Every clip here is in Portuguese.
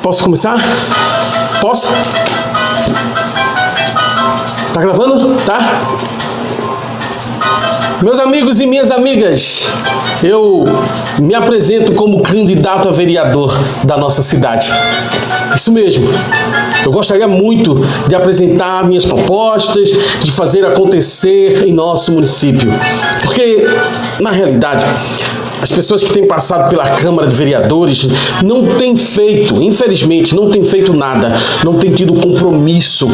Posso começar? Posso? Tá gravando? Tá? Meus amigos e minhas amigas, eu me apresento como candidato a vereador da nossa cidade. Isso mesmo. Eu gostaria muito de apresentar minhas propostas, de fazer acontecer em nosso município. Porque, na realidade, as pessoas que têm passado pela Câmara de Vereadores não têm feito, infelizmente, não têm feito nada, não têm tido compromisso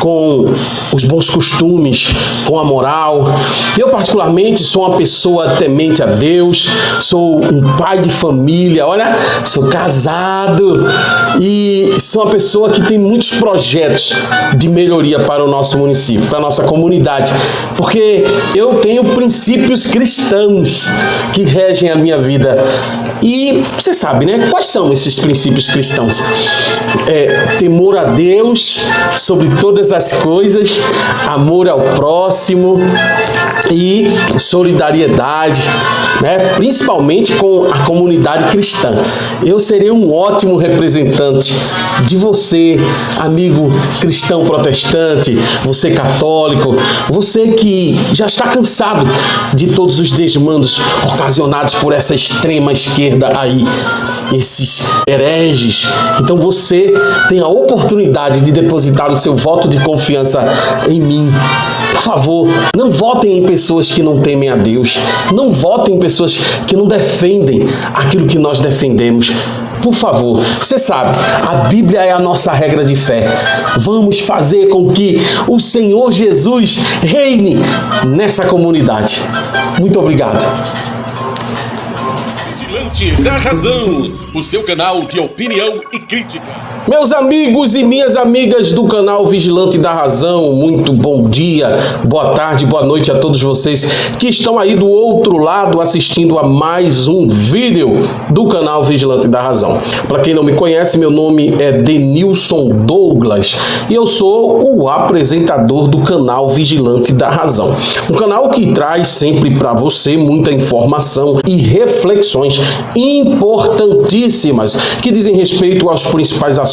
com os bons costumes, com a moral. Eu, particularmente, sou uma pessoa temente a Deus, sou um pai de família, olha, sou casado e sou uma pessoa que tem muitos projetos de melhoria para o nosso município, para a nossa comunidade, porque eu tenho princípios cristãos que regem a minha vida. E você sabe, né? Quais são esses princípios cristãos? Temor a Deus sobre todas as coisas, amor ao próximo e solidariedade, né? Principalmente com a comunidade cristã. Eu serei um ótimo representante de você, amigo cristão protestante, você católico, você que já está cansado de todos os desmandos ocasionados por essa extrema esquerda aí, esses hereges. Então você tem a oportunidade de depositar o seu voto de confiança em mim. Por favor, não votem em pessoas que não temem a Deus. Não votem em pessoas que não defendem aquilo que nós defendemos. Por favor, você sabe, a Bíblia é a nossa regra de fé. Vamos fazer com que o Senhor Jesus reine nessa comunidade. Muito obrigado. Vigilante da Razão, o seu canal de opinião e crítica. Meus amigos e minhas amigas do canal Vigilante da Razão, muito bom dia, boa tarde, boa noite a todos vocês que estão aí do outro lado assistindo a mais um vídeo do canal Vigilante da Razão. Para quem não me conhece, meu nome é Denilson Douglas e eu sou o apresentador do canal Vigilante da Razão. Um canal que traz sempre para você muita informação e reflexões importantíssimas que dizem respeito aos principais assuntos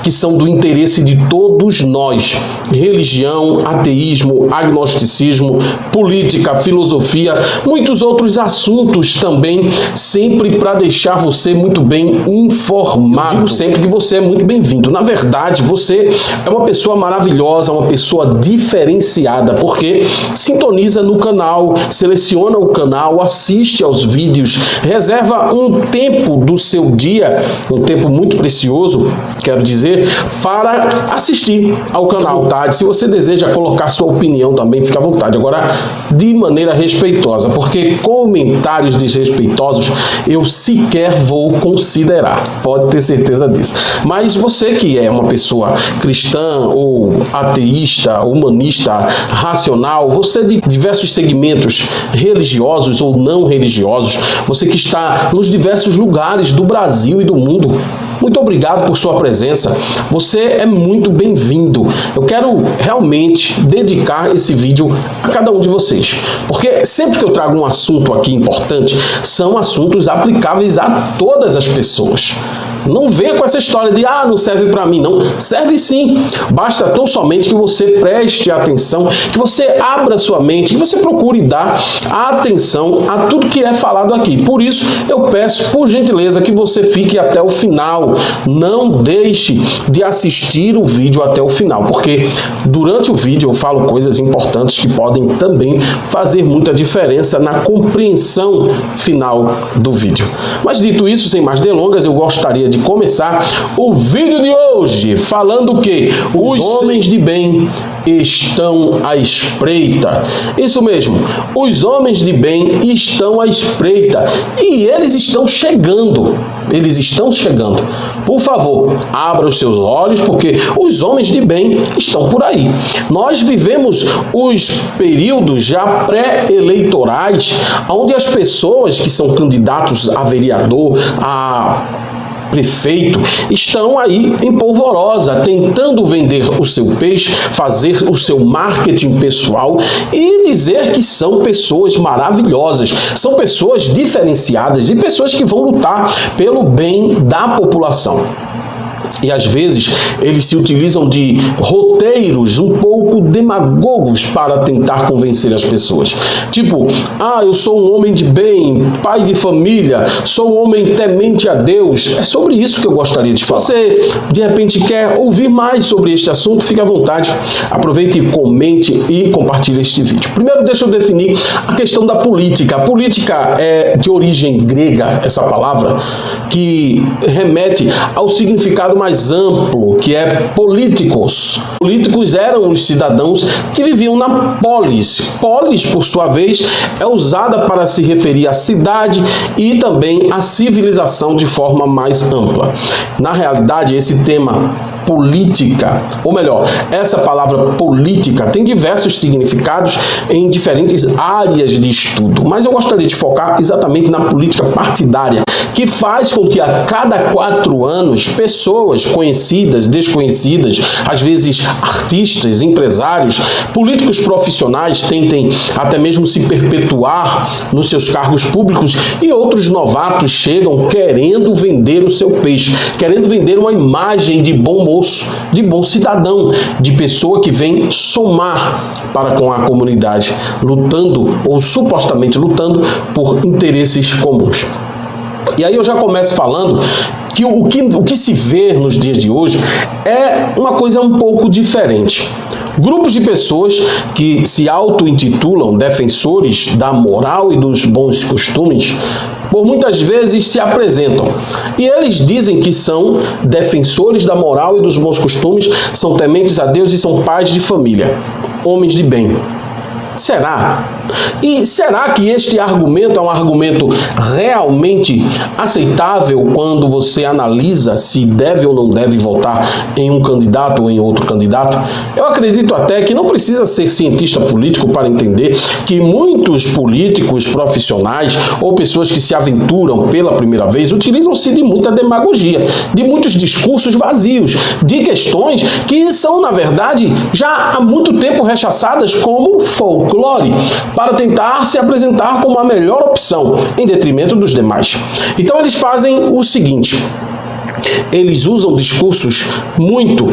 que são do interesse de todos nós: religião, ateísmo, agnosticismo, política, filosofia, muitos outros assuntos também, sempre para deixar você muito bem informado. Eu digo sempre que você é muito bem-vindo. Na verdade, você é uma pessoa maravilhosa, uma pessoa diferenciada, porque sintoniza no canal, seleciona o canal, assiste aos vídeos, reserva um tempo do seu dia, um tempo muito precioso, quero dizer, para assistir ao canal. Se você deseja colocar sua opinião também, fica à vontade. Agora, de maneira respeitosa, porque comentários desrespeitosos eu sequer vou considerar. Pode ter certeza disso. Mas você que é uma pessoa cristã ou ateísta, humanista, racional, você de diversos segmentos religiosos ou não religiosos, você que está nos diversos lugares do Brasil e do mundo, muito obrigado por sua presença. Você é muito bem-vindo. Eu quero realmente dedicar esse vídeo a cada um de vocês, porque sempre que eu trago um assunto aqui importante, são assuntos aplicáveis a todas as pessoas. Não venha com essa história de não serve para mim. Não, serve sim. Basta tão somente que você preste atenção, que você abra sua mente, que você procure dar atenção a tudo que é falado aqui. Por isso, eu peço, por gentileza, que você fique até o final. Não deixe de assistir o vídeo até o final, porque durante o vídeo eu falo coisas importantes que podem também fazer muita diferença na compreensão final do vídeo. Mas dito isso, sem mais delongas, eu gostaria de começar o vídeo de hoje falando que os homens de bem estão à espreita. Isso mesmo, os homens de bem estão à espreita e eles estão chegando. Eles estão chegando. Por favor, abra os seus olhos, porque os homens de bem estão por aí. Nós vivemos os períodos já pré-eleitorais, onde as pessoas que são candidatos a vereador, a prefeito, estão aí em polvorosa, tentando vender o seu peixe, fazer o seu marketing pessoal e dizer que são pessoas maravilhosas, são pessoas diferenciadas e pessoas que vão lutar pelo bem da população. E às vezes eles se utilizam de roteiros um pouco demagogos para tentar convencer as pessoas. Tipo, eu sou um homem de bem, pai de família, sou um homem temente a Deus. É sobre isso que eu gostaria de falar. Se você de repente quer ouvir mais sobre este assunto, fique à vontade, aproveite, comente e compartilhe este vídeo. Primeiro deixa eu definir a questão da política. A política é de origem grega, essa palavra, que remete ao significado mais amplo, que é políticos. Políticos eram os cidadãos que viviam na polis. Polis, por sua vez, é usada para se referir à cidade e também à civilização de forma mais ampla. Na realidade, esse tema política, ou melhor, essa palavra política tem diversos significados em diferentes áreas de estudo, mas eu gostaria de focar exatamente na política partidária, que faz com que a cada 4 anos pessoas conhecidas, desconhecidas, às vezes artistas, empresários, políticos profissionais tentem até mesmo se perpetuar nos seus cargos públicos e outros novatos chegam querendo vender o seu peixe, querendo vender uma imagem de bom moço, de bom cidadão, de pessoa que vem somar para com a comunidade, lutando ou supostamente lutando por interesses comuns. E aí eu já começo falando que o que se vê nos dias de hoje é uma coisa um pouco diferente. Grupos de pessoas que se auto-intitulam defensores da moral e dos bons costumes, por muitas vezes se apresentam. E eles dizem que são defensores da moral e dos bons costumes, são tementes a Deus e são pais de família, homens de bem. Será? E será que este argumento é um argumento realmente aceitável quando você analisa se deve ou não deve votar em um candidato ou em outro candidato? Eu acredito até que não precisa ser cientista político para entender que muitos políticos profissionais ou pessoas que se aventuram pela primeira vez utilizam-se de muita demagogia, de muitos discursos vazios, de questões que são, na verdade, já há muito tempo rechaçadas como folclore, para tentar se apresentar como a melhor opção, em detrimento dos demais. Então eles fazem o seguinte: eles usam discursos muito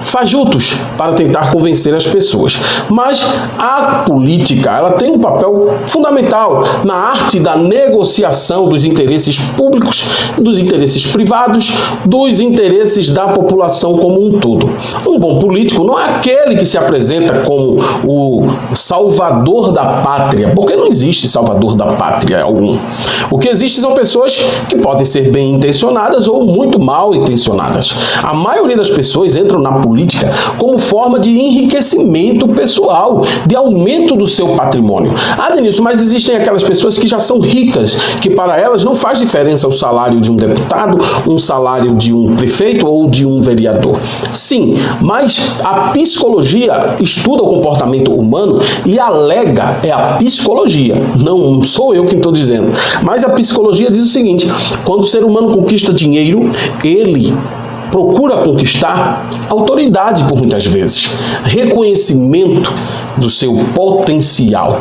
fajutos para tentar convencer as pessoas. Mas a política, ela tem um papel fundamental na arte da negociação dos interesses públicos, dos interesses privados, dos interesses da população como um todo. Um bom político não é aquele que se apresenta como o salvador da pátria, porque não existe salvador da pátria algum. O que existe são pessoas que podem ser bem intencionadas ou muito mal intencionadas. A maioria das pessoas entram na política como forma de enriquecimento pessoal, de aumento do seu patrimônio. Denilson, mas existem aquelas pessoas que já são ricas, que para elas não faz diferença o salário de um deputado, um salário de um prefeito ou de um vereador. Sim, mas a psicologia estuda o comportamento humano e alega, é a psicologia, não sou eu quem estou dizendo, mas a psicologia diz o seguinte: quando o ser humano conquista dinheiro, ele procura conquistar autoridade por muitas vezes, reconhecimento do seu potencial.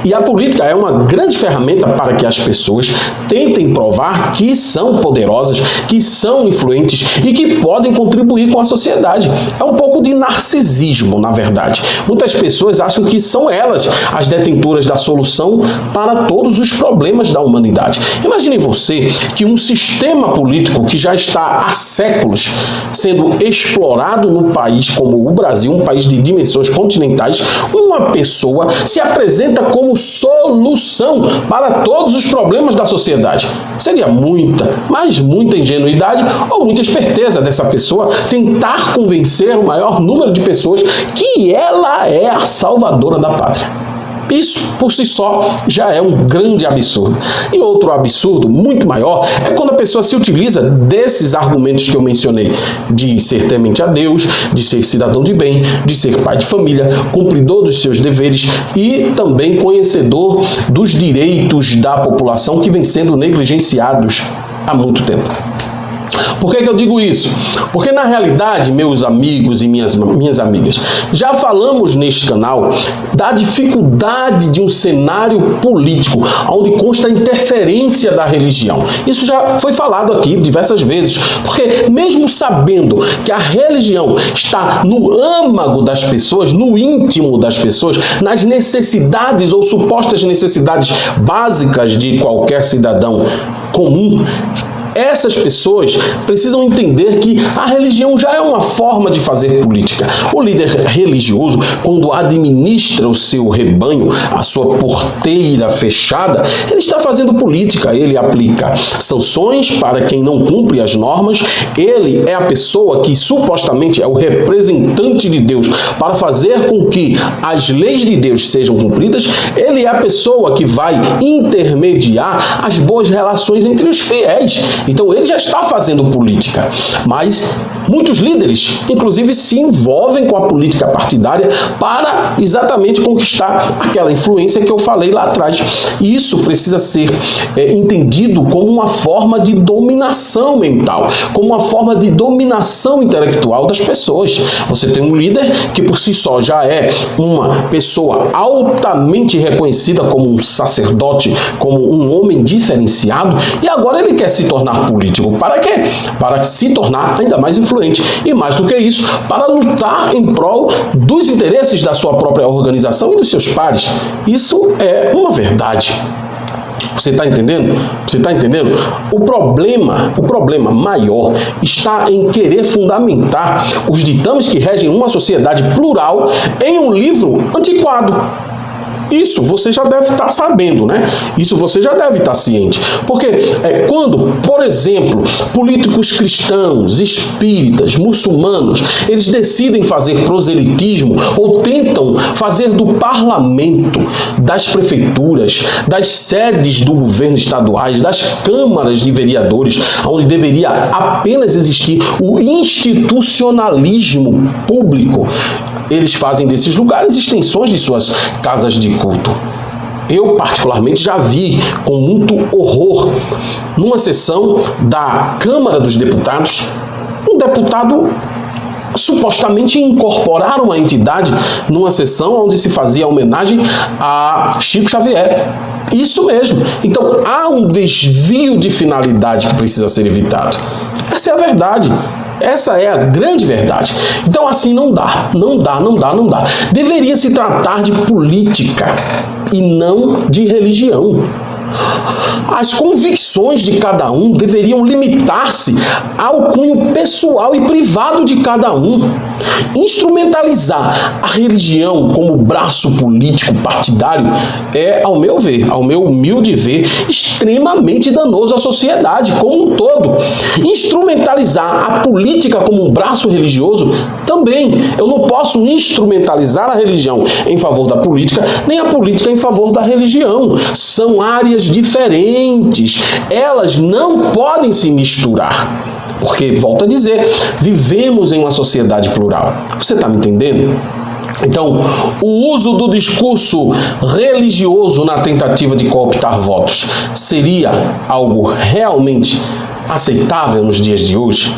E a política é uma grande ferramenta para que as pessoas tentem provar que são poderosas, que são influentes e que podem contribuir com a sociedade. É um pouco de narcisismo, na verdade. Muitas pessoas acham que são elas as detentoras da solução para todos os problemas da humanidade. Imagine você que um sistema político que já está há séculos sendo explorado no país como o Brasil, um país de dimensões continentais, uma pessoa se apresenta como solução para todos os problemas da sociedade. Seria muita, mas muita ingenuidade ou muita esperteza dessa pessoa tentar convencer o maior número de pessoas que ela é a salvadora da pátria. Isso, por si só, já é um grande absurdo. E outro absurdo, muito maior, é quando a pessoa se utiliza desses argumentos que eu mencionei, de ser temente a Deus, de ser cidadão de bem, de ser pai de família, cumpridor dos seus deveres e também conhecedor dos direitos da população que vem sendo negligenciados há muito tempo. Por que eu digo isso? Porque na realidade, meus amigos e minhas amigas, já falamos neste canal da dificuldade de um cenário político onde consta a interferência da religião. Isso já foi falado aqui diversas vezes, porque mesmo sabendo que a religião está no âmago das pessoas, no íntimo das pessoas, nas necessidades ou supostas necessidades básicas de qualquer cidadão comum, essas pessoas precisam entender que a religião já é uma forma de fazer política. O líder religioso, quando administra o seu rebanho, a sua porteira fechada, ele está fazendo política. Ele aplica sanções para quem não cumpre as normas. Ele é a pessoa que supostamente é o representante de Deus para fazer com que as leis de Deus sejam cumpridas. Ele é a pessoa que vai intermediar as boas relações entre os fiéis. Então ele já está fazendo política, mas muitos líderes, inclusive, se envolvem com a política partidária para exatamente conquistar aquela influência que eu falei lá atrás. E isso precisa ser entendido como uma forma de dominação mental, como uma forma de dominação intelectual das pessoas. Você tem um líder que por si só já é uma pessoa altamente reconhecida como um sacerdote, como um homem diferenciado, e agora ele quer se tornar político. Para quê? Para se tornar ainda mais influente. E mais do que isso, para lutar em prol dos interesses da sua própria organização e dos seus pares. Isso é uma verdade. Você está entendendo? Você está entendendo? O problema maior está em querer fundamentar os ditames que regem uma sociedade plural em um livro antiquado. Isso você já deve estar sabendo, né? Isso você já deve estar ciente. Porque quando, por exemplo, políticos cristãos, espíritas, muçulmanos, eles decidem fazer proselitismo ou tentam fazer do parlamento, das prefeituras, das sedes do governo estaduais, das câmaras de vereadores, onde deveria apenas existir o institucionalismo público, eles fazem desses lugares extensões de suas casas de culto. Eu, particularmente, já vi com muito horror, numa sessão da Câmara dos Deputados, um deputado supostamente incorporar uma entidade numa sessão onde se fazia homenagem a Chico Xavier. Isso mesmo. Então, há um desvio de finalidade que precisa ser evitado. Essa é a verdade. Essa é a grande verdade. Então assim não dá. Deveria se tratar de política e não de religião. As convicções de cada um deveriam limitar-se ao cunho pessoal e privado de cada um. Instrumentalizar a religião como braço político partidário é, ao meu ver, ao meu humilde ver, extremamente danoso à sociedade como um todo. Instrumentalizar a política como um braço religioso também. Eu não posso instrumentalizar a religião em favor da política, nem a política em favor da religião. São áreas diferentes. Elas não podem se misturar. Porque, volto a dizer, vivemos em uma sociedade plural. Você está me entendendo? Então, o uso do discurso religioso na tentativa de cooptar votos seria algo realmente aceitável nos dias de hoje?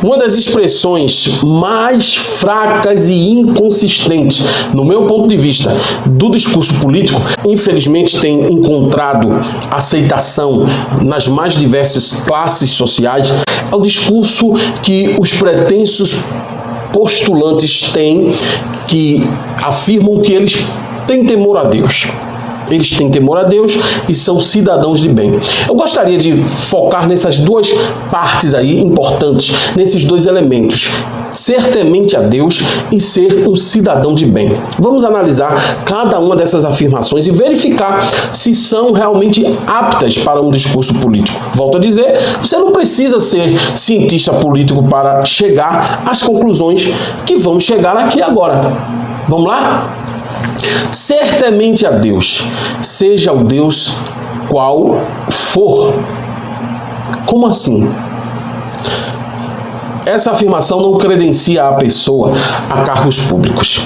Uma das expressões mais fracas e inconsistentes, no meu ponto de vista, do discurso político, infelizmente tem encontrado aceitação nas mais diversas classes sociais, é o discurso que os pretensos postulantes têm, que afirmam que eles têm temor a Deus. Eles têm temor a Deus e são cidadãos de bem. Eu gostaria de focar nessas duas partes aí importantes, nesses dois elementos. Ser temente a Deus e ser um cidadão de bem. Vamos analisar cada uma dessas afirmações e verificar se são realmente aptas para um discurso político. Volto a dizer, você não precisa ser cientista político para chegar às conclusões que vamos chegar aqui agora. Vamos lá? Ser temente a Deus, seja o Deus qual for. Como assim? Essa afirmação não credencia a pessoa a cargos públicos.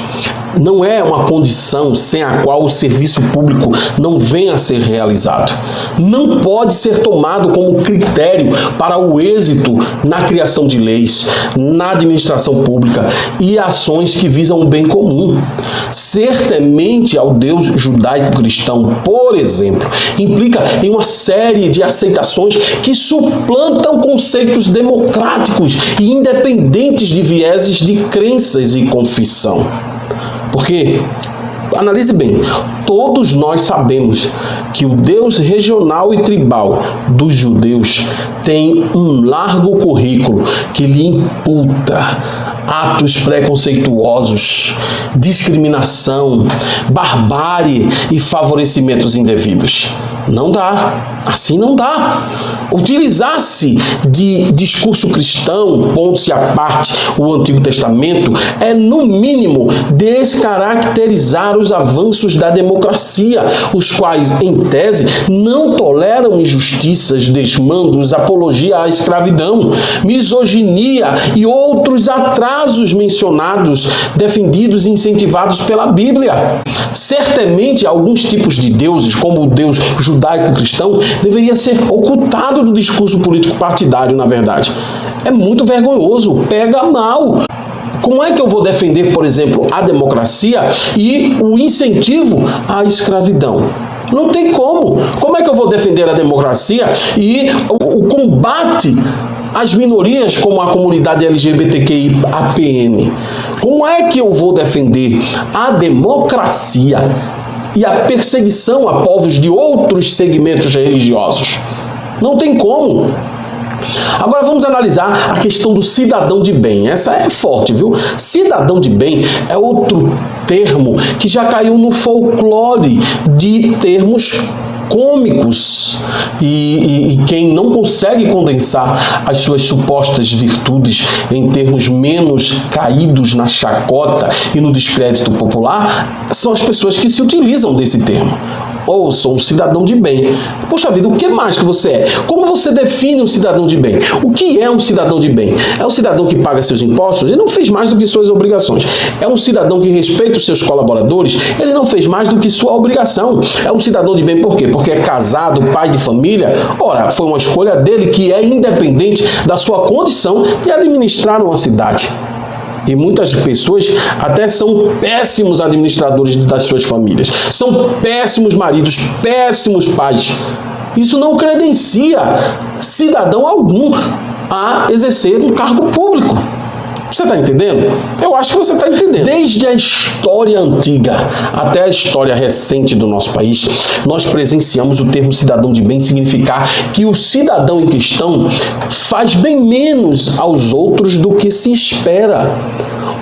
não é uma condição sem a qual o serviço público não venha a ser realizado. Não pode ser tomado como critério para o êxito na criação de leis, na administração pública e ações que visam o bem comum. Ser temente ao Deus judaico-cristão, por exemplo, implica em uma série de aceitações que suplantam conceitos democráticos e independentes de vieses de crenças e confissão. Porque, analise bem, todos nós sabemos que o Deus regional e tribal dos judeus tem um largo currículo que lhe imputa atos preconceituosos, discriminação, barbárie e favorecimentos indevidos. Não dá, assim não dá. Utilizar-se de discurso cristão, pondo-se à parte o Antigo Testamento, é no mínimo descaracterizar os avanços da democracia, os quais, em tese, não toleram injustiças, desmandos, apologia à escravidão, misoginia e outros atrasos mencionados, defendidos e incentivados pela Bíblia. Certamente, alguns tipos de deuses, como o Deus judaico-cristão, deveria ser ocultado do discurso político partidário, na verdade. É muito vergonhoso, pega mal. Como é que eu vou defender, por exemplo, a democracia e o incentivo à escravidão? Não tem como. Como é que eu vou defender a democracia e o combate às minorias como a comunidade LGBTQIAPN? Como é que eu vou defender a democracia e a perseguição a povos de outros segmentos religiosos? Não tem como. Agora vamos analisar a questão do cidadão de bem. Essa é forte, viu? Cidadão de bem é outro termo que já caiu no folclore de termos cômicos e quem não consegue condensar as suas supostas virtudes em termos menos caídos na chacota e no descrédito popular são as pessoas que se utilizam desse termo. Ou sou um cidadão de bem. Poxa vida, o que mais que você é? Como você define um cidadão de bem? O que é um cidadão de bem? É um cidadão que paga seus impostos e não fez mais do que suas obrigações. É um cidadão que respeita os seus colaboradores, ele não fez mais do que sua obrigação. É um cidadão de bem por quê? Porque é casado, pai de família. Ora, foi uma escolha dele que é independente da sua condição de administrar uma cidade. E muitas pessoas até são péssimos administradores das suas famílias. São péssimos maridos, péssimos pais. Isso não credencia cidadão algum a exercer um cargo público. Você está entendendo? Eu acho que você está entendendo. Desde a história antiga até a história recente do nosso país, nós presenciamos o termo cidadão de bem significar que o cidadão em questão faz bem menos aos outros do que se espera.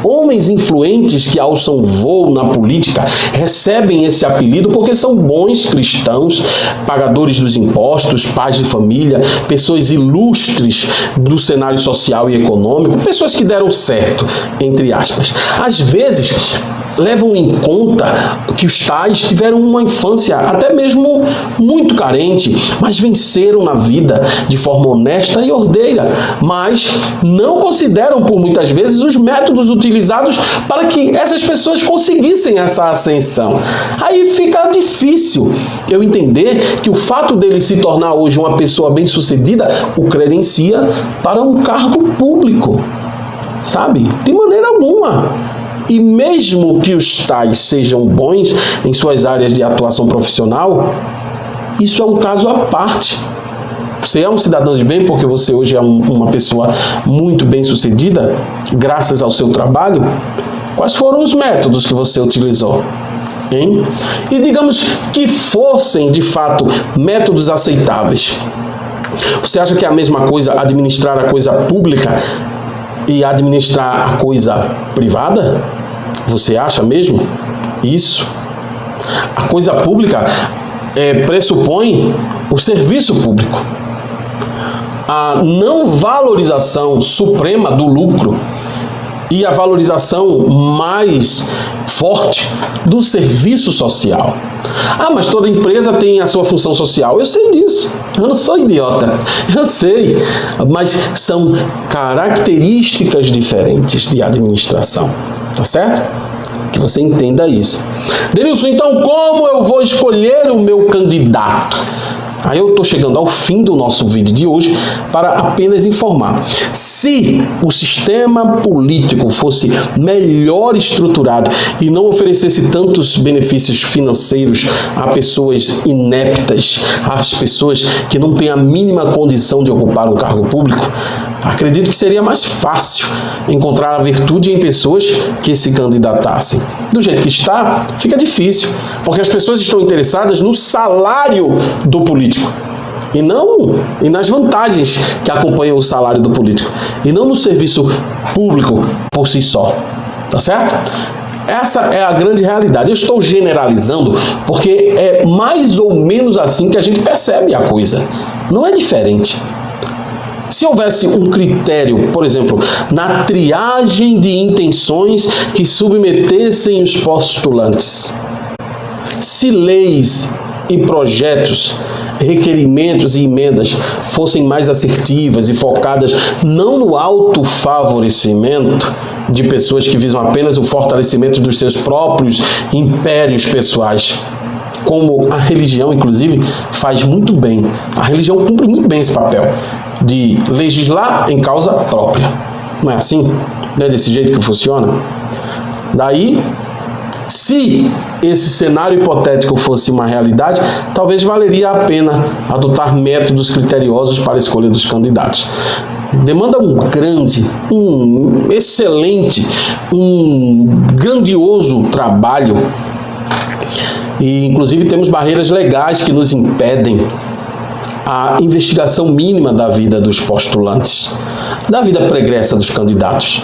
Homens influentes que alçam voo na política recebem esse apelido porque são bons cristãos, pagadores dos impostos, pais de família, pessoas ilustres do cenário social e econômico, pessoas que deram certo, entre aspas. Às vezes, levam em conta que os tais tiveram uma infância até mesmo muito carente, mas venceram na vida de forma honesta e ordeira, mas não consideram por muitas vezes os métodos utilizados para que essas pessoas conseguissem essa ascensão. Aí fica difícil eu entender que o fato dele se tornar hoje uma pessoa bem-sucedida o credencia para um cargo público, sabe? De maneira alguma. E mesmo que os tais sejam bons em suas áreas de atuação profissional, isso é um caso à parte. Você é um cidadão de bem porque você hoje é uma pessoa muito bem-sucedida, graças ao seu trabalho? Quais foram os métodos que você utilizou? Hein? E digamos que fossem, de fato, métodos aceitáveis. Você acha que é a mesma coisa administrar a coisa pública e administrar a coisa privada? Você acha mesmo isso? A coisa pública pressupõe o serviço público. A não valorização suprema do lucro e a valorização mais forte do serviço social. Ah, mas toda empresa tem a sua função social. Eu sei disso. Eu não sou idiota. Eu sei. Mas são características diferentes de administração. Tá certo? que você entenda isso. Denilson, então como eu vou escolher o meu candidato? Aí eu estou chegando ao fim do nosso vídeo de hoje para apenas informar. Se o sistema político fosse melhor estruturado e não oferecesse tantos benefícios financeiros a pessoas ineptas, às pessoas que não têm a mínima condição de ocupar um cargo público, acredito que seria mais fácil encontrar a virtude em pessoas que se candidatassem. Do jeito que está, fica difícil, porque as pessoas estão interessadas no salário do político e nas vantagens que acompanham o salário do político, e não no serviço público por si só, tá certo? Essa é a grande realidade. Eu estou generalizando porque é mais ou menos assim que a gente percebe a coisa, não é diferente. Se houvesse um critério, por exemplo, na triagem de intenções que submetessem os postulantes, se leis e projetos, requerimentos e emendas fossem mais assertivas e focadas não no autofavorecimento de pessoas que visam apenas o fortalecimento dos seus próprios impérios pessoais, como a religião, inclusive, faz muito bem. A religião cumpre muito bem esse papel de legislar em causa própria. Não é assim? Não é desse jeito que funciona? Daí, se esse cenário hipotético fosse uma realidade, talvez valeria a pena adotar métodos criteriosos para a escolha dos candidatos. Demanda um grande, um excelente, um grandioso trabalho. E, inclusive, temos barreiras legais que nos impedem a investigação mínima da vida dos postulantes, da vida pregressa dos candidatos.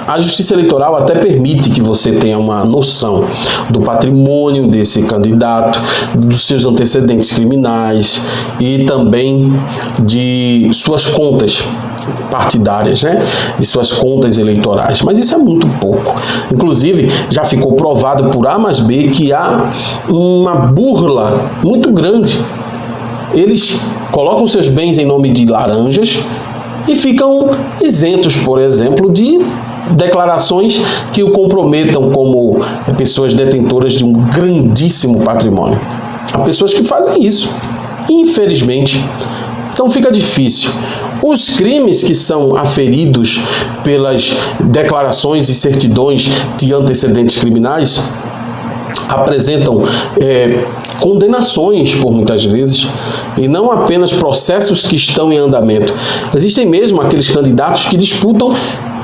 A Justiça Eleitoral até permite que você tenha uma noção do patrimônio desse candidato, dos seus antecedentes criminais e também de suas contas partidárias, né? E suas contas eleitorais. Mas isso é muito pouco. Inclusive, já ficou provado por A mais B que há uma burla muito grande. Eles colocam seus bens em nome de laranjas e ficam isentos, por exemplo, de declarações que o comprometam como pessoas detentoras de um grandíssimo patrimônio. Há pessoas que fazem isso, infelizmente. Então fica difícil. Os crimes que são aferidos pelas declarações e certidões de antecedentes criminais apresentam condenações por muitas vezes, e não apenas processos que estão em andamento. Existem mesmo aqueles candidatos que disputam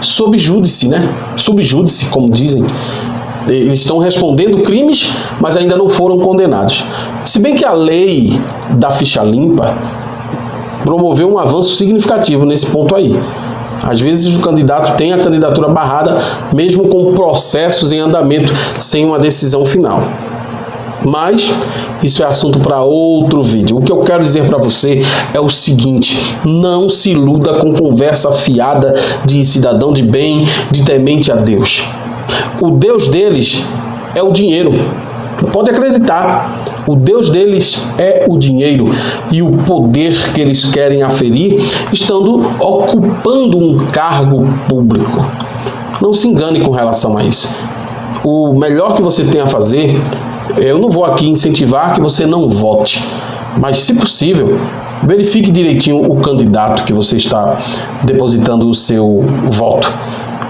sob júdice, né? Subjúdice, como dizem. Eles estão respondendo crimes, mas ainda não foram condenados. Se bem que a lei da ficha limpa promoveu um avanço significativo nesse ponto aí. Às vezes o candidato tem a candidatura barrada, mesmo com processos em andamento, sem uma decisão final. Mas isso é assunto para outro vídeo. O que eu quero dizer para você é o seguinte: não se iluda com conversa fiada de cidadão de bem, de temente a Deus. O Deus deles é o dinheiro. Pode acreditar, o Deus deles é o dinheiro e o poder que eles querem aferir estando ocupando um cargo público. Não se engane com relação a isso. O melhor que você tem a fazer, eu não vou aqui incentivar que você não vote, mas, se possível, verifique direitinho o candidato que você está depositando o seu voto.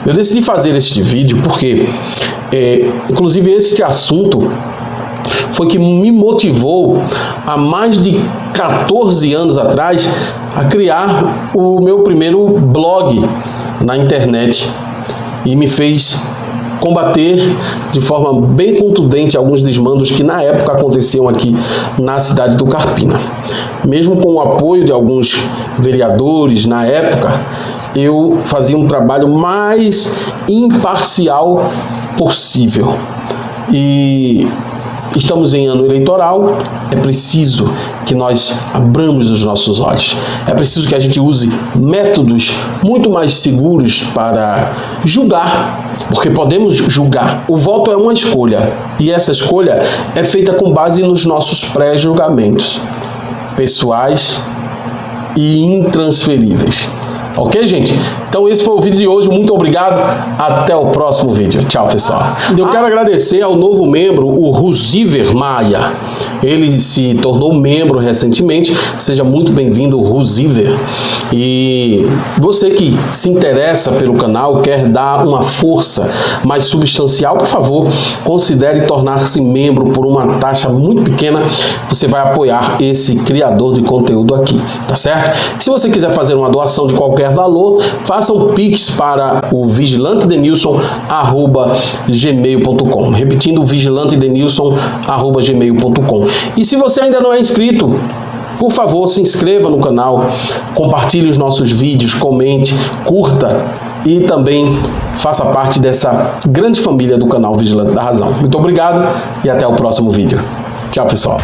Eu decidi fazer este vídeo porque, inclusive, este assunto foi que me motivou há mais de 14 anos atrás a criar o meu primeiro blog na internet e me fez combater de forma bem contundente alguns desmandos que na época aconteciam aqui na cidade do Carpina. Mesmo com o apoio de alguns vereadores na época, eu fazia um trabalho mais imparcial possível. E estamos em ano eleitoral, é preciso que nós abramos os nossos olhos. É preciso que a gente use métodos muito mais seguros para julgar, porque podemos julgar. O voto é uma escolha, e essa escolha é feita com base nos nossos pré-julgamentos, pessoais e intransferíveis. Ok, gente? Então esse foi o vídeo de hoje. Muito obrigado. Até o próximo vídeo. Tchau, pessoal. Eu quero agradecer ao novo membro, o Ruziver Maia. Ele se tornou membro recentemente. Seja muito bem-vindo, Ruziver. E você que se interessa pelo canal, quer dar uma força mais substancial, por favor, considere tornar-se membro por uma taxa muito pequena. Você vai apoiar esse criador de conteúdo aqui, tá certo? Se você quiser fazer uma doação de qualquer valor, faça um Pix para o vigilantedenilson@gmail.com. Repetindo, vigilantedenilson@gmail.com. E se você ainda não é inscrito, por favor, se inscreva no canal, compartilhe os nossos vídeos, comente, curta e também faça parte dessa grande família do canal Vigilante da Razão. Muito obrigado e até o próximo vídeo. Tchau, pessoal.